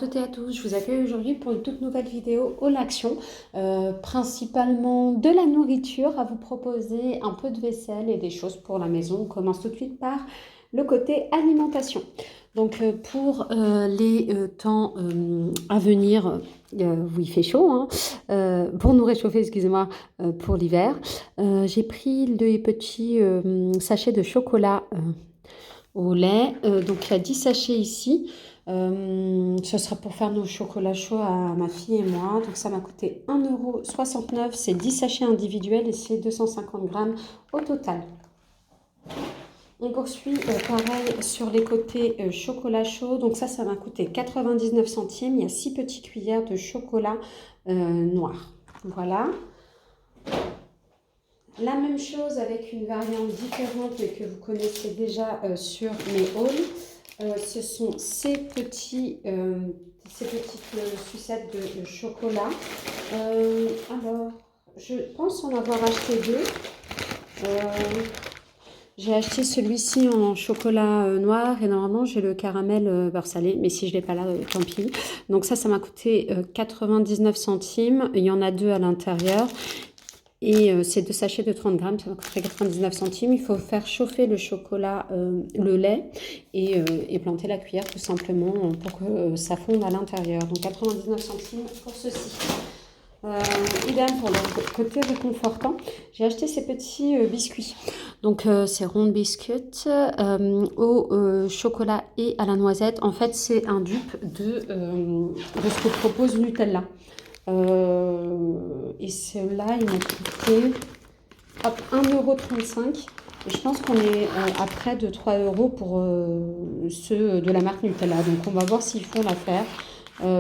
toutes et à tous, je vous accueille aujourd'hui pour une toute nouvelle vidéo Haul Action, principalement de la nourriture à vous proposer, un peu de vaisselle et des choses pour la maison. On commence tout de suite par le côté alimentation. Donc pour les temps à venir, où il fait chaud, hein, pour nous réchauffer, excusez-moi, pour l'hiver, j'ai pris des petits sachets de chocolat au lait. Donc il y a 10 sachets ici. Ce sera pour faire nos chocolats chauds à ma fille et moi. Donc ça m'a coûté 1,69 €. C'est 10 sachets individuels et c'est 250 grammes au total. On poursuit pareil sur les côtés chocolat chaud. Donc ça m'a coûté 99 centimes. Il y a 6 petites cuillères de chocolat noir. Voilà. La même chose avec une variante différente mais que vous connaissez déjà sur mes hauls. Ce sont ces petites sucettes de chocolat. Alors, je pense en avoir acheté deux. J'ai acheté celui-ci en chocolat noir et normalement j'ai le caramel beurre salé, mais si je ne l'ai pas là, tant pis. Donc ça m'a coûté 99 centimes. Il y en a deux à l'intérieur. Et c'est 2 sachets de 30 grammes, ça va coûter 99 centimes. Il faut faire chauffer le chocolat, le lait et planter la cuillère tout simplement pour que ça fonde à l'intérieur. Donc 99 centimes pour ceci. Idem pour le côté réconfortant. J'ai acheté ces petits biscuits. Donc c'est Ronde Biscuit au chocolat et à la noisette. En fait c'est un dupe de ce que propose Nutella. Et ceux-là, ils m'ont coûté 1,35 €. Et je pense qu'on est à près de 3 € pour ceux de la marque Nutella. Donc on va voir s'ils font l'affaire.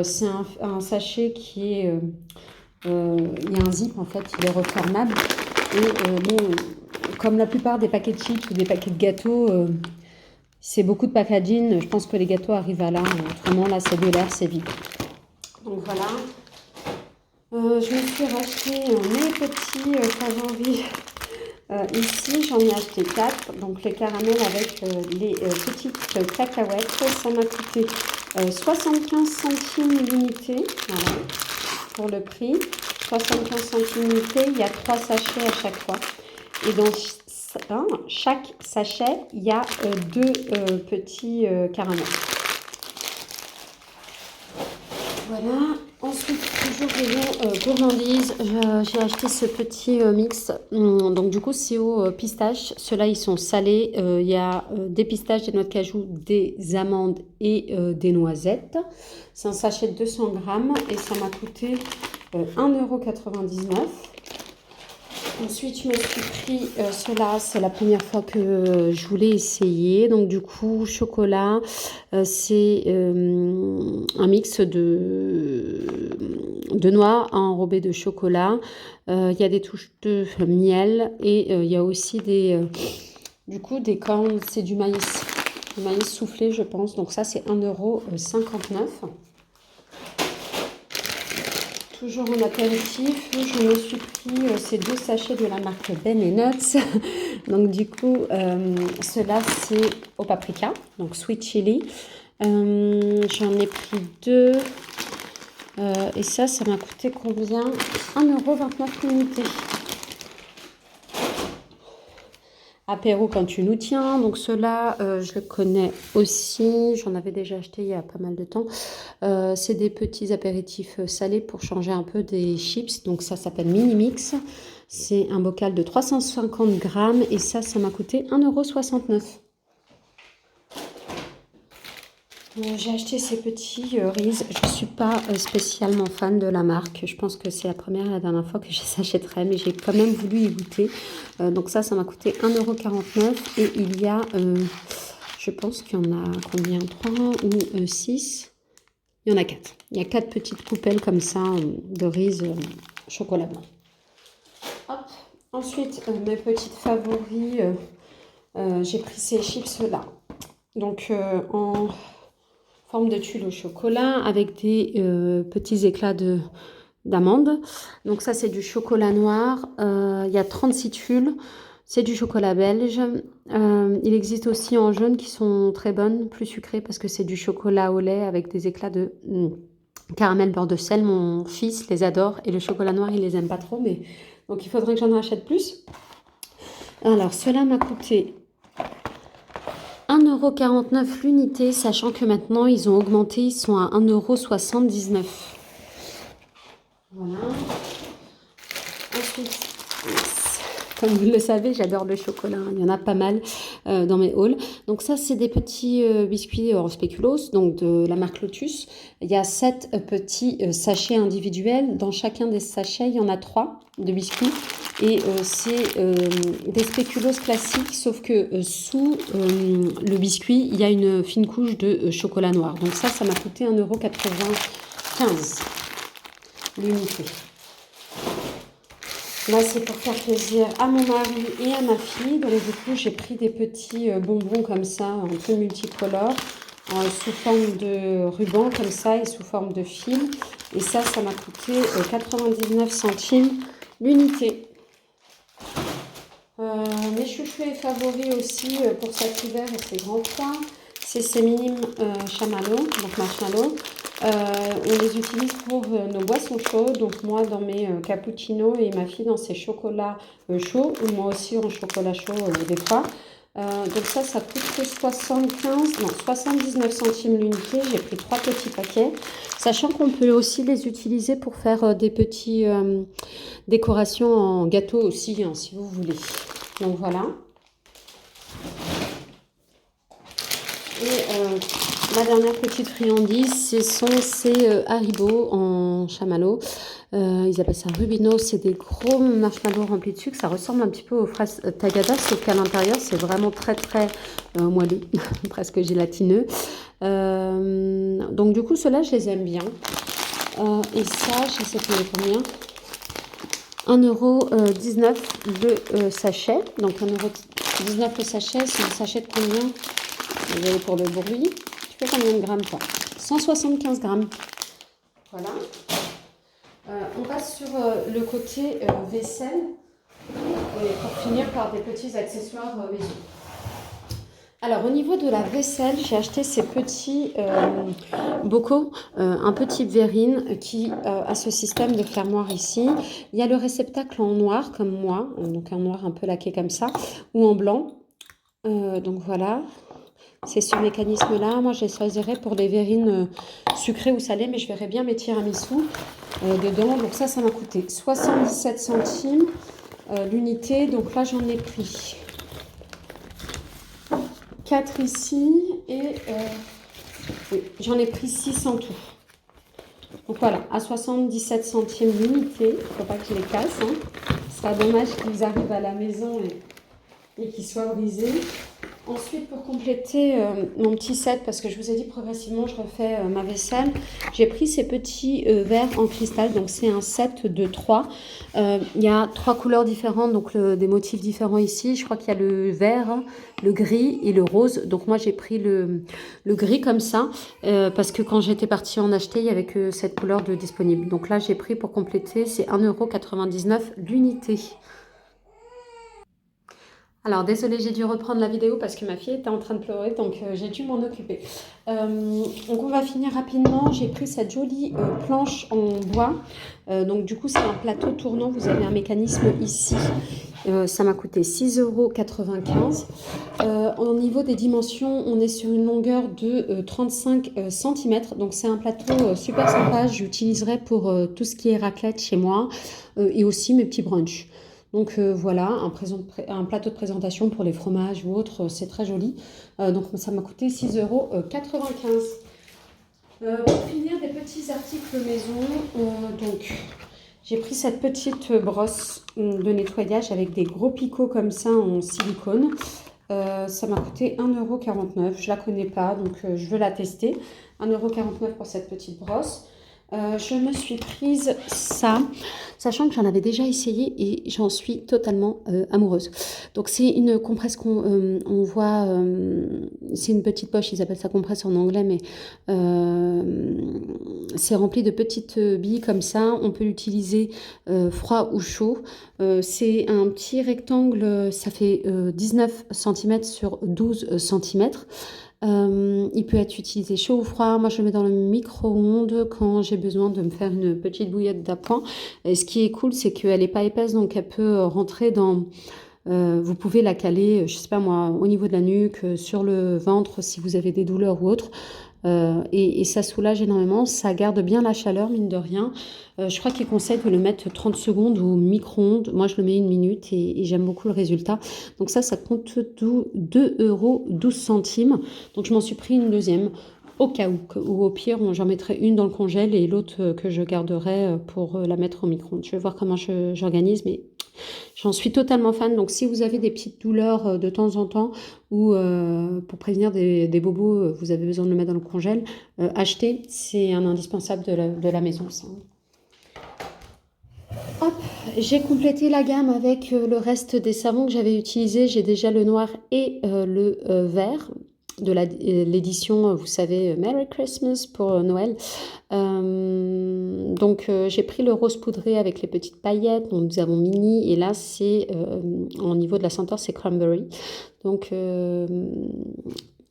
C'est un sachet qui est... il y a un zip en fait, il est refermable. Et bon, comme la plupart des paquets de chips ou des paquets de gâteaux, c'est beaucoup de packaging. Je pense que les gâteaux arrivent à là. Autrement, là, c'est de l'air, c'est vide. Donc voilà. Je me suis racheté mes petits favoris. Ici, j'en ai acheté 4. Donc les caramels avec les petites cacahuètes. Ça m'a coûté 75 centimes l'unité. Voilà, pour le prix. 75 centimes l'unité. Il y a 3 sachets à chaque fois. Et dans chaque sachet, il y a 2 petits caramels. Voilà. Ensuite, toujours rayon gourmandise, j'ai acheté ce petit mix. Donc du coup, c'est au pistache. Ceux-là, ils sont salés. Il y a des pistaches, des noix de cajou, des amandes et des noisettes. C'est un sachet de 200 grammes et ça m'a coûté 1,99 €. Ensuite, je me suis pris cela, c'est la première fois que je voulais essayer. Donc du coup, chocolat, c'est un mix de noix enrobées de chocolat. Il y a des touches de miel et il y a aussi du coup des cornes, c'est du maïs soufflé je pense. Donc ça c'est 1,59 €. Toujours en apéritif, je me suis pris ces 2 sachets de la marque Ben Nuts. Donc du coup, ceux-là c'est au paprika, donc sweet chili. J'en ai pris 2. Et ça m'a coûté combien? 1,29 € l'unité. Apéro quand tu nous tiens, donc ceux-là je le connais aussi, j'en avais déjà acheté il y a pas mal de temps. C'est des petits apéritifs salés pour changer un peu des chips, donc ça s'appelle Mini Mix. C'est un bocal de 350 grammes et ça m'a coûté 1,69 €. J'ai acheté ces petits Reese. Je ne suis pas spécialement fan de la marque. Je pense que c'est la première et la dernière fois que je les achèterai, mais j'ai quand même voulu y goûter. Donc ça m'a coûté 1,49 € et il y a, je pense qu'il y en a combien? 3 ou 6? Il y en a 4. Il y a 4 petites coupelles comme ça de Reese chocolat blanc. Hop. Ensuite, mes petites favoris, j'ai pris ces chips-là. Donc en forme de tuile au chocolat avec des petits éclats d'amandes. Donc ça c'est du chocolat noir. Il y a 36 tuiles. C'est du chocolat belge. Il existe aussi en jaune qui sont très bonnes, plus sucrées parce que c'est du chocolat au lait avec des éclats de caramel beurre de sel. Mon fils les adore et le chocolat noir, il les aime pas trop. Mais donc, il faudrait que j'en achète plus. Alors, cela m'a coûté 1,49 € l'unité, sachant que maintenant, ils ont augmenté. Ils sont à 1,79 €. Voilà. Ensuite, comme vous le savez, j'adore le chocolat. Il y en a pas mal dans mes hauls. Donc ça, c'est des petits biscuits en spéculoos, donc de la marque Lotus. Il y a 7 petits sachets individuels. Dans chacun des sachets, il y en a 3 de biscuits. Et c'est des spéculoos classiques, sauf que sous le biscuit, il y a une fine couche de chocolat noir. Donc ça m'a coûté 1,95 € l'unité. Là, c'est pour faire plaisir à mon mari et à ma fille. Donc, du coup, j'ai pris des petits bonbons comme ça, un peu multicolores, sous forme de ruban comme ça et sous forme de fil. Et ça m'a coûté 99 centimes l'unité. Mes chouchous et favoris aussi pour cet hiver et ces grands froids, c'est ces minimes chamallows, donc marshmallows. On les utilise pour nos boissons chaudes, donc moi dans mes cappuccinos et ma fille dans ses chocolats chauds, ou moi aussi en chocolat chaud des fois. Donc ça coûte 79 centimes l'unité. J'ai pris 3 petits paquets, sachant qu'on peut aussi les utiliser pour faire des petits décorations en gâteau aussi, hein, si vous voulez. Donc voilà. Et ma dernière petite friandise, ce sont ces Haribo en chamallow. Ils appellent ça Rubino. C'est des gros marshmallows remplis de sucre. Ça ressemble un petit peu aux fraises Tagada, sauf qu'à l'intérieur, c'est vraiment très très moelleux, presque gélatineux. Donc du coup, ceux-là, je les aime bien. Et ça, je sais pas combien. 1,19 € le sachet. Donc 1,19 € le sachet, c'est un sachet de combien? Vous voyez pour le bruit. Tu fais combien de grammes toi? 175 grammes. Voilà. On passe sur le côté vaisselle. Et pour finir par des petits accessoires maison. Alors au niveau de la vaisselle, j'ai acheté ces petits bocaux, un peu type verrine qui a ce système de fermoir ici. Il y a le réceptacle en noir comme moi, donc un noir un peu laqué comme ça, ou en blanc. Donc voilà, c'est ce mécanisme-là. Moi je les choisirais pour des verrines sucrées ou salées, mais je verrais bien mes tiramisu dedans. Donc ça m'a coûté 77 centimes l'unité. Donc là j'en ai pris 4 ici et oui, j'en ai pris 6 en tout. Donc voilà, à 77 centimes l'unité. Il ne faut pas que je les casse. Hein. Ce sera dommage qu'ils arrivent à la maison et qu'ils soient brisés. Ensuite, pour compléter mon petit set, parce que je vous ai dit progressivement, je refais ma vaisselle, j'ai pris ces petits verres en cristal. Donc, c'est un set de 3. Il y a 3 couleurs différentes, donc des motifs différents ici. Je crois qu'il y a le vert, le gris et le rose. Donc, moi, j'ai pris le gris comme ça, parce que quand j'étais partie en acheter, il n'y avait que cette couleur de disponible. Donc là, j'ai pris pour compléter, c'est 1,99 € l'unité. Alors, désolée, j'ai dû reprendre la vidéo parce que ma fille était en train de pleurer, donc j'ai dû m'en occuper. Donc, on va finir rapidement. J'ai pris cette jolie planche en bois. Donc, du coup, c'est un plateau tournant. Vous avez un mécanisme ici. Ça m'a coûté 6,95 €. Au niveau des dimensions, on est sur une longueur de 35 cm. Donc, c'est un plateau super sympa. J'utiliserai pour tout ce qui est raclette chez moi et aussi mes petits brunchs. Donc voilà, un plateau de présentation pour les fromages ou autres, c'est très joli. Donc ça m'a coûté 6,95 €. Pour finir, des petits articles maison. Donc j'ai pris cette petite brosse de nettoyage avec des gros picots comme ça en silicone. Ça m'a coûté 1,49 €. Je ne la connais pas, donc je veux la tester. 1,49 € pour cette petite brosse. Je me suis prise ça, sachant que j'en avais déjà essayé et j'en suis totalement amoureuse. Donc c'est une compresse on voit, c'est une petite poche, ils appellent ça compresse en anglais, mais c'est rempli de petites billes comme ça. On peut l'utiliser froid ou chaud. C'est un petit rectangle, ça fait 19 cm sur 12 cm. Il peut être utilisé chaud ou froid. Moi, je le mets dans le micro-ondes quand j'ai besoin de me faire une petite bouillotte d'appoint. Et ce qui est cool, c'est qu'elle n'est pas épaisse, donc elle peut rentrer dans... vous pouvez la caler, je sais pas moi, au niveau de la nuque, sur le ventre si vous avez des douleurs ou autre. Et ça soulage énormément, ça garde bien la chaleur, mine de rien. Je crois qu'il conseille de le mettre 30 secondes au micro-ondes. Moi, je le mets 1 minute et j'aime beaucoup le résultat. Donc ça coûte 2,12 €. Donc je m'en suis pris une deuxième au cas où, ou au pire, j'en mettrai une dans le congèle et l'autre que je garderai pour la mettre au micro-ondes. Je vais voir comment j'organise, mais j'en suis totalement fan. Donc si vous avez des petites douleurs de temps en temps ou pour prévenir des bobos, vous avez besoin de le mettre dans le congèle, achetez, c'est un indispensable de la maison. Ça. Hop, j'ai complété la gamme avec le reste des savons que j'avais utilisés. J'ai déjà le noir et le vert de l'édition, vous savez, Merry Christmas pour Noël. Donc j'ai pris le rose poudré avec les petites paillettes, donc nous avons mini, et là c'est au niveau de la senteur c'est cranberry. Donc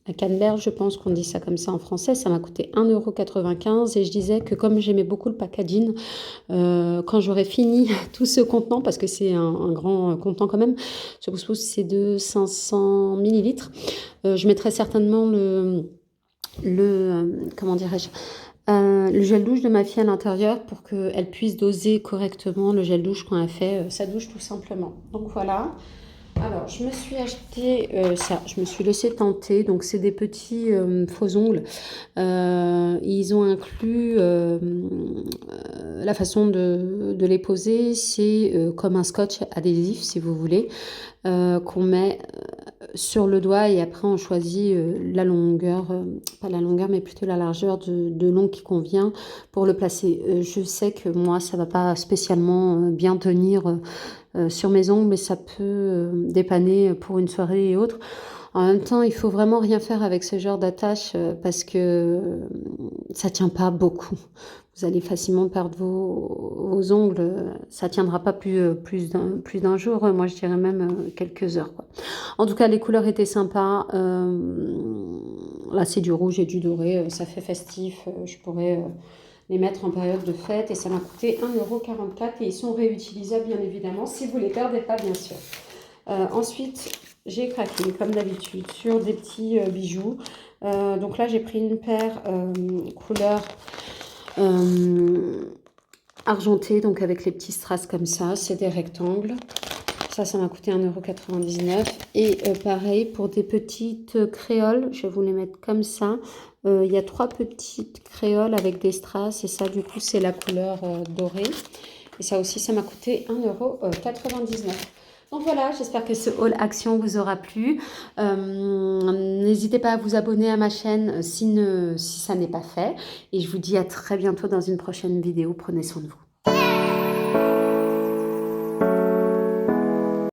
à Canberra, je pense qu'on dit ça comme ça en français, ça m'a coûté 1,95 € et je disais que comme j'aimais beaucoup le packaging, quand j'aurai fini tout ce contenant, parce que c'est un grand contenant quand même, ce pouce-pouce c'est de 500 ml, je mettrai certainement comment dirais-je, le gel douche de ma fille à l'intérieur pour qu'elle puisse doser correctement le gel douche quand elle fait sa douche tout simplement. Donc voilà. Alors, je me suis acheté ça, je me suis laissé tenter. Donc, c'est des petits faux ongles. Ils ont inclus la façon de les poser. C'est comme un scotch adhésif, si vous voulez, qu'on met sur le doigt et après on choisit la longueur, pas la longueur, mais plutôt la largeur de l'ongle qui convient pour le placer. Je sais que moi, ça va pas spécialement bien tenir sur mes ongles, mais ça peut dépanner pour une soirée et autres. En même temps, il faut vraiment rien faire avec ce genre d'attache parce que ça tient pas beaucoup. Vous allez facilement perdre vos ongles. Ça tiendra pas plus d'un jour. Moi, je dirais même quelques heures, quoi. En tout cas, les couleurs étaient sympas. Là, c'est du rouge et du doré. Ça fait festif. Je pourrais les mettre en période de fête et ça m'a coûté 1,44 € et ils sont réutilisables bien évidemment si vous ne les perdez pas bien sûr. Ensuite j'ai craqué comme d'habitude sur des petits bijoux. Donc là j'ai pris une paire couleur argentée, donc avec les petits strass comme ça, c'est des rectangles. Ça m'a coûté 1,99 € et pareil pour des petites créoles, je vais vous les mettre comme ça. Il y a 3 petites créoles avec des strass et ça du coup c'est la couleur dorée. Et ça aussi ça m'a coûté 1,99 €. Donc voilà, j'espère que ce haul action vous aura plu. N'hésitez pas à vous abonner à ma chaîne si ça n'est pas fait. Et je vous dis à très bientôt dans une prochaine vidéo. Prenez soin de vous.